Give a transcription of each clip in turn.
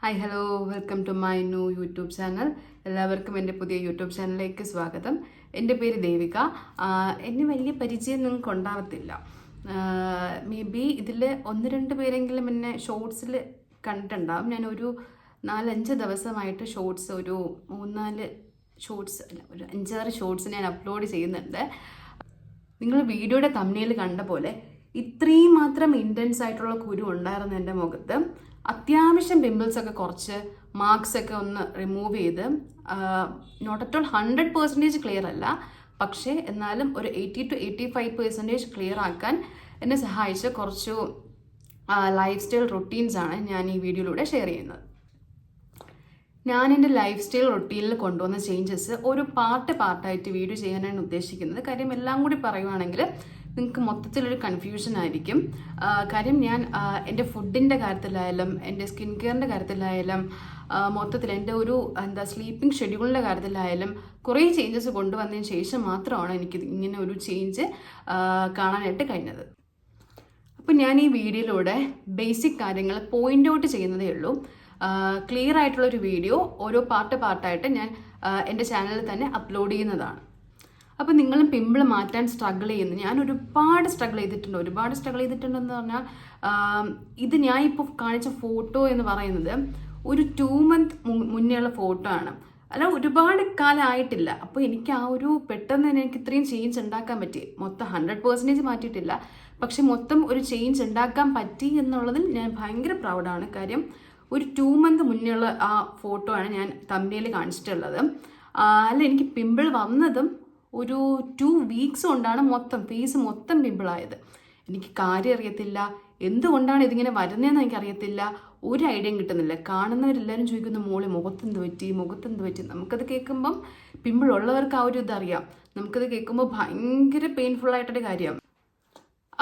Hi hello welcome to my new YouTube channel. എല്ലാവർക്കും എൻ്റെ പുതിയ യൂട്യൂബ് ചാനലിലേക്ക് സ്വാഗതം. എൻ്റെ പേര് ദേവിക. എന്നെ വലിയ പരിചയം നിങ്ങൾക്ക് ഉണ്ടാവത്തില്ല. മേ ബി ഇതിൽ ഒന്ന് രണ്ട് പേരെങ്കിലും എന്നെ ഷോർട്സിൽ കണ്ടിട്ടുണ്ടാവും. ഞാനൊരു 4-5 ദിവസമായിട്ട് ഷോർട്സ് ഒരു 3-4 ഷോർട്സ് അല്ല ഒരു 5-6 ഷോർട്സ് ഞാൻ അപ്ലോഡ് ചെയ്യുന്നുണ്ട്. നിങ്ങൾ വീഡിയോയുടെ തമ്മിൽ കണ്ട പോലെ ഇത്രയും മാത്രം ഇൻറ്റൻസ് ആയിട്ടുള്ള കുരു ഉണ്ടായിരുന്നു എൻ്റെ മുഖത്ത്. അത്യാവശ്യം പിമ്പിൾസൊക്കെ കുറച്ച് മാർക്സൊക്കെ ഒന്ന് റിമൂവ് ചെയ്ത് നോട്ട് അറ്റ് ഓൾ 100% ക്ലിയർ അല്ല, പക്ഷേ എന്നാലും ഒരു 80-85% ക്ലിയർ ആക്കാൻ എന്നെ സഹായിച്ച കുറച്ചു ലൈഫ് സ്റ്റൈൽ റൊട്ടീൻസാണ് ഞാൻ ഈ വീഡിയോയിലൂടെ ഷെയർ ചെയ്യുന്നത്. ഞാൻ എൻ്റെ ലൈഫ് സ്റ്റൈൽ റൊട്ടീനിൽ കൊണ്ടുവന്ന ചേഞ്ചസ് ഒരു പാർട്ടായിട്ട് വീഡിയോ ചെയ്യാനാണ് ഉദ്ദേശിക്കുന്നത്. കാര്യം എല്ലാം കൂടി പറയുവാണെങ്കിൽ നിങ്ങൾക്ക് മൊത്തത്തിലൊരു കൺഫ്യൂഷൻ ആയിരിക്കും. കാര്യം ഞാൻ എൻ്റെ ഫുഡിൻ്റെ കാര്യത്തിലായാലും എൻ്റെ സ്കിൻ കെയറിൻ്റെ കാര്യത്തിലായാലും മൊത്തത്തിൽ എൻ്റെ ഒരു സ്ലീപ്പിംഗ് ഷെഡ്യൂളിൻ്റെ കാര്യത്തിലായാലും കുറേ ചേഞ്ചസ് കൊണ്ടുവന്നതിന് ശേഷം മാത്രമാണ് എനിക്ക് ഇങ്ങനെ ഒരു ചേഞ്ച് കാണാനായിട്ട് കഴിഞ്ഞത്. അപ്പോൾ ഞാൻ ഈ വീഡിയോയിലൂടെ ബേസിക് കാര്യങ്ങൾ പോയിൻ്റ് ഔട്ട് ചെയ്യുന്നതേ ഉള്ളൂ. ക്ലിയർ ആയിട്ടുള്ളൊരു വീഡിയോ ഓരോ പാർട്ടായിട്ട് ഞാൻ എൻ്റെ ചാനലിൽ തന്നെ അപ്ലോഡ് ചെയ്യുന്നതാണ്. അപ്പോൾ നിങ്ങളും പിമ്പിൾ മാറ്റാൻ സ്ട്രഗിൾ ചെയ്യുന്നു. ഞാൻ ഒരുപാട് സ്ട്രഗിൾ ചെയ്തിട്ടുണ്ടെന്ന് പറഞ്ഞാൽ ഇത് ഞാൻ ഇപ്പോൾ കാണിച്ച ഫോട്ടോ എന്ന് പറയുന്നത് ഒരു 2 month മുന്നേയുള്ള ഫോട്ടോ ആണ്, അല്ല ഒരുപാട് കാലം ആയിട്ടില്ല. അപ്പോൾ എനിക്ക് ആ ഒരു പെട്ടെന്ന് തന്നെ എനിക്ക് ഇത്രയും ചേഞ്ച് ഉണ്ടാക്കാൻ പറ്റി. മൊത്തം 100% മാറ്റിയിട്ടില്ല, പക്ഷെ മൊത്തം ഒരു ചേഞ്ച് ഉണ്ടാക്കാൻ പറ്റി എന്നുള്ളതിൽ ഞാൻ ഭയങ്കര പ്രൗഡാണ്. കാര്യം ഒരു 2 month മുന്നേയുള്ള ആ ഫോട്ടോ ആണ് ഞാൻ തമ്മിൽ കാണിച്ചിട്ടുള്ളത്. അല്ല എനിക്ക് പിമ്പിൾ വന്നതും ഒരു 2 weeks കൊണ്ടാണ് ഫേസ് മൊത്തം പിമ്പിളായത്. എനിക്ക് കാര്യം അറിയത്തില്ല, എന്തുകൊണ്ടാണ് ഇതിങ്ങനെ വരുന്നതെന്ന് എനിക്കറിയത്തില്ല, ഒരു ഐഡിയയും കിട്ടുന്നില്ല. കാണുന്നവരെല്ലാവരും ചോദിക്കുന്നു മുഖത്തെന്ത് പറ്റി. നമുക്കത് കേൾക്കുമ്പം പിമ്പിൾ ഉള്ളവർക്ക് ആ ഒരു ഇതറിയാം, നമുക്കത് കേൾക്കുമ്പോൾ ഭയങ്കര പെയിൻഫുൾ ആയിട്ടൊരു കാര്യമാണ്.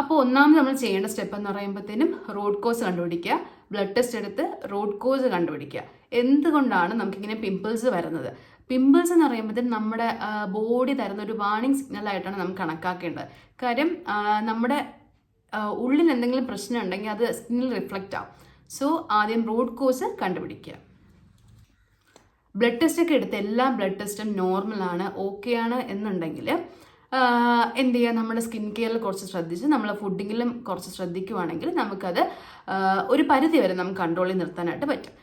അപ്പോൾ ഒന്നാമത് നമ്മൾ ചെയ്യേണ്ട സ്റ്റെപ്പ് എന്ന് പറയുമ്പോഴത്തേനും റൂട്ട് കോസ് കണ്ടുപിടിക്കുക. ബ്ലഡ് ടെസ്റ്റ് എടുത്ത് റൂട്ട് കോസ് കണ്ടുപിടിക്കുക. എന്തുകൊണ്ടാണ് നമുക്കിങ്ങനെ പിമ്പിൾസ് വരുന്നത്? പിമ്പിൾസ് എന്ന് പറയുമ്പോഴത്തേനും നമ്മുടെ ബോഡി തരുന്ന ഒരു വാർണിംഗ് സിഗ്നലായിട്ടാണ് നമുക്ക് കണക്കാക്കേണ്ടത്. കാര്യം നമ്മുടെ ഉള്ളിൽ എന്തെങ്കിലും പ്രശ്നം ഉണ്ടെങ്കിൽ അത് സ്കിന്നിൽ റിഫ്ലക്റ്റ് ആവും. സോ ആദ്യം റൂട്ട് കോസ് കണ്ടുപിടിക്കുക. ബ്ലഡ് ടെസ്റ്റ് ഒക്കെ എടുത്ത് എല്ലാ ബ്ലഡ് ടെസ്റ്റും നോർമലാണ്, ഓക്കെ ആണ് എന്നുണ്ടെങ്കിൽ എന്ത് ചെയ്യുക, നമ്മുടെ സ്കിൻ കെയറിൽ കുറച്ച് ശ്രദ്ധിച്ച് നമ്മളെ ഫുഡിങ്ങിലും കുറച്ച് ശ്രദ്ധിക്കുവാണെങ്കിൽ നമുക്കത് ഒരു പരിധി വരെ നമുക്ക് കൺട്രോളിൽ നിർത്താനായിട്ട് പറ്റും.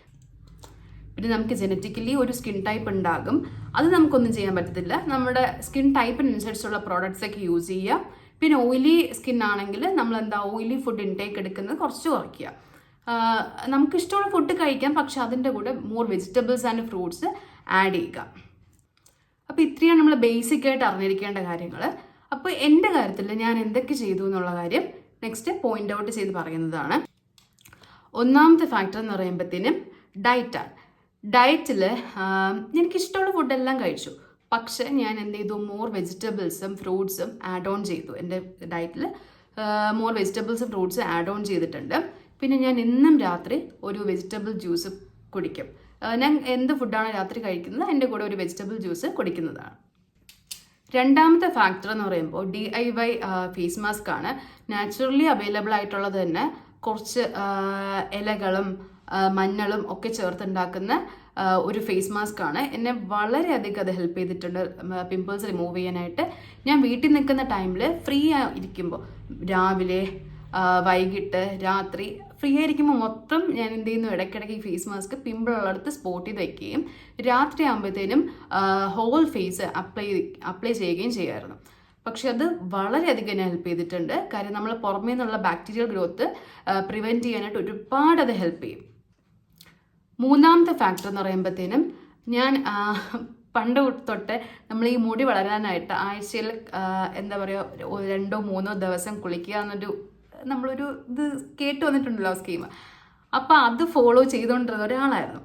പിന്നെ നമുക്ക് ജനറ്റിക്കലി ഒരു സ്കിൻ ടൈപ്പ് ഉണ്ടാകും, അത് നമുക്കൊന്നും ചെയ്യാൻ പറ്റത്തില്ല. നമ്മുടെ സ്കിൻ ടൈപ്പിനനുസരിച്ചുള്ള പ്രോഡക്റ്റ്സ് ഒക്കെ യൂസ് ചെയ്യുക. പിന്നെ ഓയിലി സ്കിൻ ആണെങ്കിൽ നമ്മൾ ഓയിലി ഫുഡ് ഇൻടേക്ക് എടുക്കുന്നത് കുറച്ച് കുറയ്ക്കുക. നമുക്ക് ഇഷ്ടമുള്ള ഫുഡ് കഴിക്കാം, പക്ഷെ അതിൻ്റെ കൂടെ more vegetables and fruits add ചെയ്യുക. അപ്പോൾ ഇത്രയാണ് നമ്മൾ ബേസിക് ആയിട്ട് അറിഞ്ഞിരിക്കേണ്ട കാര്യങ്ങൾ. അപ്പോൾ എൻ്റെ കാര്യത്തിൽ ഞാൻ എന്തൊക്കെ ചെയ്തു എന്നുള്ള കാര്യം നെക്സ്റ്റ് പോയിന്റ് ഔട്ട് ചെയ്ത് പറയുന്നതാണ്. ഒന്നാമത്തെ ഫാക്ടർ എന്ന് പറയുമ്പോഴത്തേനും ഡയറ്റാണ്. ഡയറ്റിൽ എനിക്കിഷ്ടമുള്ള ഫുഡെല്ലാം കഴിച്ചു, പക്ഷേ ഞാൻ എന്ത് ചെയ്തു, മോർ വെജിറ്റബിൾസും ഫ്രൂട്ട്സും ആഡ് ഓൺ ചെയ്തു. എൻ്റെ ഡയറ്റിൽ മോർ വെജിറ്റബിൾസും ഫ്രൂട്ട്സും ആഡ് ഓൺ ചെയ്തിട്ടുണ്ട്. പിന്നെ ഞാൻ ഇന്നും രാത്രി ഒരു വെജിറ്റബിൾ ജ്യൂസ് കുടിക്കും. ഞാൻ എന്ത് ഫുഡാണ് രാത്രി കഴിക്കുന്നത് എൻ്റെ കൂടെ ഒരു വെജിറ്റബിൾ ജ്യൂസ് കുടിക്കുന്നതാണ്. രണ്ടാമത്തെ ഫാക്ടർ എന്ന് പറയുമ്പോൾ DIY ഫേസ് മാസ്ക് ആണ്. നാച്ചുറലി അവൈലബിൾ ആയിട്ടുള്ളത് തന്നെ കുറച്ച് ഇലകളും മഞ്ഞളും ഒക്കെ ചേർത്തുണ്ടാക്കുന്ന ഒരു ഫേസ് മാസ്ക് ആണ്. എന്നെ വളരെയധികം അത് ഹെൽപ്പ് ചെയ്തിട്ടുണ്ട് പിമ്പിൾസ് റിമൂവ് ചെയ്യാനായിട്ട്. ഞാൻ വീട്ടിൽ നിൽക്കുന്ന ടൈമിൽ ഫ്രീ ഇരിക്കുമ്പോൾ രാവിലെ വൈകിട്ട് രാത്രി ഫ്രീ ആയിരിക്കുമ്പോൾ മൊത്തം ഞാൻ എന്ത് ചെയ്യുന്നു, ഇടയ്ക്കിടയ്ക്ക് ഈ ഫേസ് മാസ്ക് പിമ്പിളുള്ളിടത്ത് സ്പോട്ട് ചെയ്ത് വയ്ക്കുകയും രാത്രി ആകുമ്പോഴത്തേനും ഹോൾ ഫേസ് അപ്ലൈ ചെയ്യുകയും ചെയ്യുമായിരുന്നു. പക്ഷെ അത് വളരെയധികം എന്നെ ഹെൽപ്പ് ചെയ്തിട്ടുണ്ട്. കാര്യം നമ്മൾ പുറമേ നിന്നുള്ള ബാക്ടീരിയൽ ഗ്രോത്ത് പ്രിവെൻറ്റ് ചെയ്യാനായിട്ട് ഒരുപാട് അത് ഹെൽപ്പ് ചെയ്യും. മൂന്നാമത്തെ ഫാക്ടർ എന്ന് പറയുമ്പോഴത്തേനും ഞാൻ പണ്ട് തൊട്ട് നമ്മൾ ഈ മുടി വളരാനായിട്ട് ആഴ്ചയിൽ 2-3 ദിവസം കുളിക്കുക എന്നൊരു നമ്മളൊരു ഇത് കേട്ട് വന്നിട്ടുണ്ടല്ലോ സ്കീം. അപ്പോൾ അത് ഫോളോ ചെയ്തുകൊണ്ടിരുന്ന ഒരാളായിരുന്നു.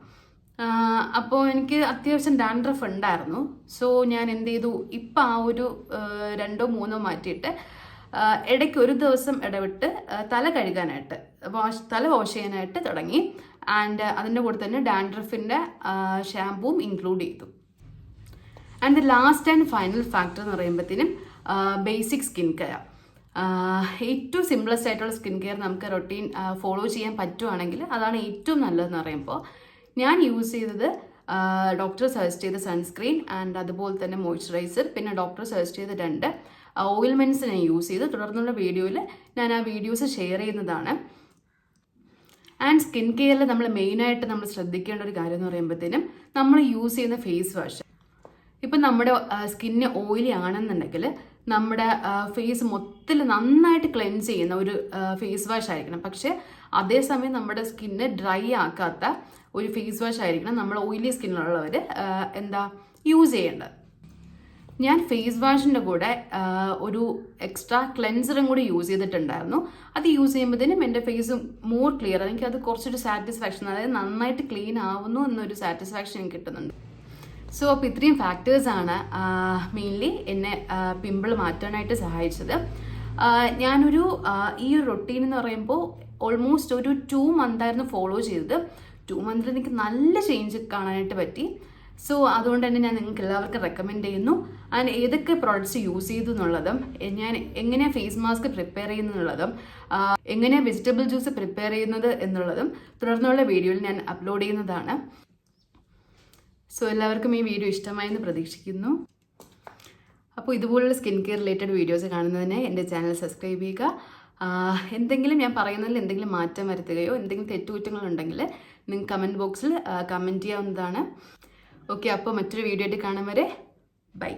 അപ്പോൾ എനിക്ക് അത്യാവശ്യം ഡാൻഡ്രഫ് ഉണ്ടായിരുന്നു. സോ ഞാൻ എന്ത് ചെയ്തു, ഇപ്പം ആ ഒരു 2-3 മാറ്റിയിട്ട് ഇടയ്ക്ക് ഒരു ദിവസം ഇടവിട്ട് തല കഴുകാനായിട്ട് തല വാഷ് ചെയ്യാനായിട്ട് തുടങ്ങി. ആൻഡ് അതിൻ്റെ കൂടെ തന്നെ ഡാൻഡ്രഫിൻ്റെ ഷാമ്പൂവും ഇൻക്ലൂഡ് ചെയ്തു. And the last and final factor എന്ന് പറയുമ്പോഴത്തേനും ബേസിക് സ്കിൻ കെയർ. ഏറ്റവും സിംപ്ലസ്റ്റ് ആയിട്ടുള്ള സ്കിൻ കെയർ നമുക്ക് റൊട്ടീൻ ഫോളോ ചെയ്യാൻ പറ്റുവാണെങ്കിൽ അതാണ് ഏറ്റവും നല്ലതെന്ന് പറയുമ്പോൾ ഞാൻ യൂസ് ചെയ്തത് ഡോക്ടർ സജസ്റ്റ് ചെയ്ത സൺസ്ക്രീൻ ആൻഡ് അതുപോലെ തന്നെ മോയ്സ്ചറൈസർ, പിന്നെ ഡോക്ടർ സജസ്റ്റ് ചെയ്ത 2 ഓയിൽമെൻറ്റ്സ് ഞാൻ യൂസ് ചെയ്ത്. തുടർന്നുള്ള വീഡിയോയിൽ ഞാൻ ആ വീഡിയോസ് ഷെയർ ചെയ്യുന്നതാണ്. ആൻഡ് സ്കിൻ കെയറിൽ നമ്മൾ മെയിനായിട്ട് നമ്മൾ ശ്രദ്ധിക്കേണ്ട ഒരു കാര്യം എന്ന് പറയുമ്പോഴത്തേനും നമ്മൾ യൂസ് ചെയ്യുന്ന ഫേസ് വാഷ്. ഇപ്പം നമ്മുടെ സ്കിന്ന് ഓയിലി ആണെന്നുണ്ടെങ്കിൽ നമ്മുടെ ഫേസ് മൊത്തത്തിൽ നന്നായിട്ട് ക്ലെൻസ് ചെയ്യുന്ന ഒരു ഫേസ് വാഷ് ആയിരിക്കണം. പക്ഷേ അതേസമയം നമ്മുടെ സ്കിന്ന് ഡ്രൈ ആക്കാത്ത ഒരു ഫേസ് വാഷ് ആയിരിക്കണം നമ്മൾ ഓയിലി സ്കിന്നുള്ളവർ യൂസ് ചെയ്യേണ്ടത്. ഞാൻ ഫേസ് വാഷിൻ്റെ കൂടെ ഒരു എക്സ്ട്രാ ക്ലെൻസറും കൂടി യൂസ് ചെയ്തിട്ടുണ്ടായിരുന്നു. അത് യൂസ് ചെയ്യുമ്പോഴത്തേനും എൻ്റെ ഫേസ് മോർ ക്ലിയർ, എനിക്കത് കുറച്ചൊരു സാറ്റിസ്ഫാക്ഷൻ, അതായത് നന്നായിട്ട് ക്ലീൻ ആവുന്നു എന്നൊരു സാറ്റിസ്ഫാക്ഷൻ എനിക്ക് കിട്ടുന്നുണ്ട്. സോ അപ്പോൾ ഇത്രയും ഫാക്ടേഴ്സാണ് മെയിൻലി എന്നെ പിമ്പിൾ മാറ്റാനായിട്ട് സഹായിച്ചത്. ഞാനൊരു ഈ ഒരു റൊട്ടീൻ എന്ന് പറയുമ്പോൾ ഓൾമോസ്റ്റ് ഒരു 2 മന്തായിരുന്നു ഫോളോ ചെയ്തത്. 2 മന്തിൽ എനിക്ക് നല്ല ചേഞ്ച് കാണാനായിട്ട് പറ്റി. സോ അതുകൊണ്ട് തന്നെ ഞാൻ നിങ്ങൾക്ക് എല്ലാവർക്കും റെക്കമെൻഡ് ചെയ്യുന്നു. ആൻഡ് ഏതൊക്കെ പ്രോഡക്റ്റ്സ് യൂസ് ചെയ്തു എന്നുള്ളതും, ഞാൻ എങ്ങനെയാണ് ഫേസ് മാസ്ക് പ്രിപ്പയർ ചെയ്യുന്നതുള്ളതും, എങ്ങനെയാണ് വെജിറ്റബിൾ ജ്യൂസ് പ്രിപ്പയർ ചെയ്യുന്നത് എന്നുള്ളതും തുടർന്നുള്ള വീഡിയോയിൽ ഞാൻ അപ്ലോഡ് ചെയ്യുന്നതാണ്. സോ എല്ലാവർക്കും ഈ വീഡിയോ ഇഷ്ടമായെന്ന് പ്രതീക്ഷിക്കുന്നു. അപ്പോൾ ഇതുപോലുള്ള സ്കിൻ കെയർ റിലേറ്റഡ് വീഡിയോസ് കാണുന്നതിന് എൻ്റെ ചാനൽ സബ്സ്ക്രൈബ് ചെയ്യുക. എന്തെങ്കിലും ഞാൻ പറയുന്നതിൽ എന്തെങ്കിലും മാറ്റം വരുത്തുകയോ എന്തെങ്കിലും തെറ്റുകുറ്റങ്ങളുണ്ടെങ്കിൽ നിങ്ങൾക്ക് കമൻറ്റ് ബോക്സിൽ കമൻറ്റ് ചെയ്യാവുന്നതാണ്. ഓക്കെ, അപ്പോൾ മറ്റൊരു വീഡിയോ ആയിട്ട് കാണാൻ വരെ ബൈ.